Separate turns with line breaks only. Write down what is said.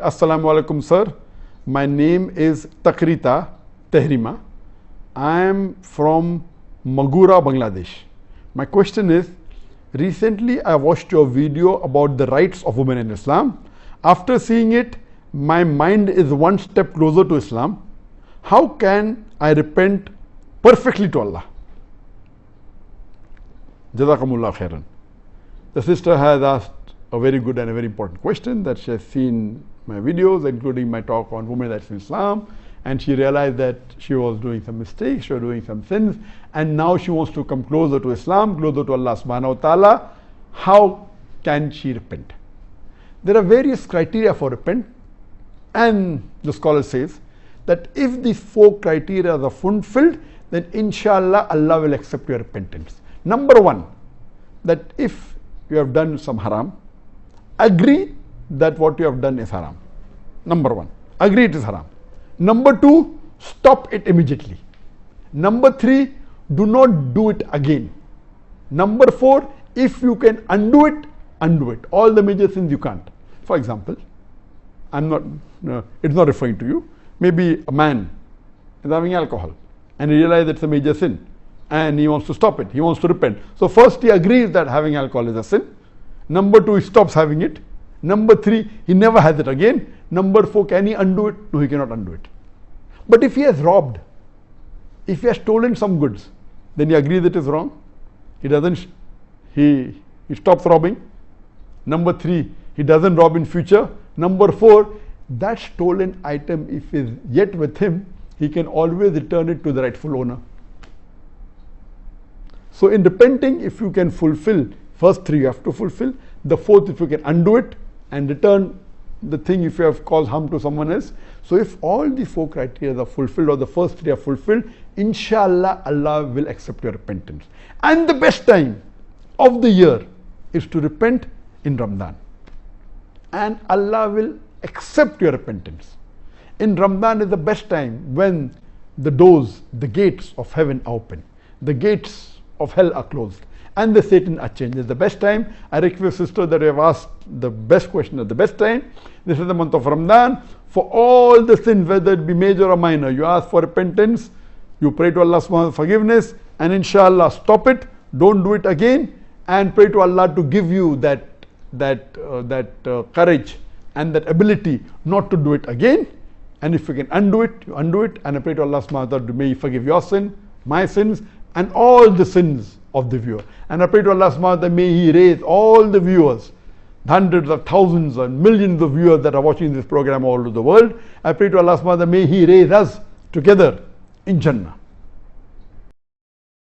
Assalamu alaikum, sir. My name is Takrita Tehrima. I am from Magura, Bangladesh. My question is, recently I watched your video about the rights of women in Islam. After seeing it, my mind is one step closer to Islam. How can I repent perfectly to Allah? Jazakumullah khairan. The sister has asked a very good and a very important question, that she has seen my videos, including my talk on women rights in Islam, and she realized that she was doing some mistakes, she was doing some sins, and now she wants to come closer to Islam, closer to Allah subhanahu wa ta'ala. How can she repent? There are various criteria for repent, and the scholar says that if these 4 criteria are fulfilled, then inshallah Allah will accept your repentance. Number 1, that if you have done some haram, agree that what you have done is haram. Number 1, agree it is haram. Number 2, stop it immediately. Number 3, do not do it again. Number 4, if you can undo it, undo it. All the major sins you can't. For example, it's not referring to you. Maybe a man is having alcohol and he realizes it's a major sin and he wants to stop it. He wants to repent. So first he agrees that having alcohol is a sin. Number 2, he stops having it. Number 3, he never has it again. Number 4, can he undo it? No, he cannot undo it. But if he has robbed, if he has stolen some goods, then he agrees it is wrong. He doesn't, he stops robbing. Number 3, he doesn't rob in future. Number 4, that stolen item, if is yet with him, he can always return it to the rightful owner. So in repenting, if you can fulfill first 3, you have to fulfill. The 4th, if you can undo it and return the thing if you have caused harm to someone else. So if all the 4 criteria are fulfilled, or the first 3 are fulfilled, inshallah Allah will accept your repentance. And the best time of the year is to repent in Ramadan, and Allah will accept your repentance. In Ramadan is the best time when the doors, the gates of heaven are open, the gates of hell are closed, and the Satan are changed. It's the best time. I request sister that you have asked the best question at the best time. This is the month of Ramadan. For all the sins, whether it be major or minor, you ask for repentance, you pray to Allah subhanahu wa ta'ala for forgiveness, and inshallah stop it, don't do it again, and pray to Allah to give you that courage and that ability not to do it again. And if you can undo it, you undo it, and I pray to Allah subhanahu wa ta'ala, may He forgive your sin, my sins, and all the sins of the viewer. And I pray to Allah subhanahu wa ta'ala, may He raise all the viewers, hundreds of thousands and millions of viewers that are watching this program all over the world. I pray to Allah subhanahu wa ta'ala, may He raise us together in Jannah.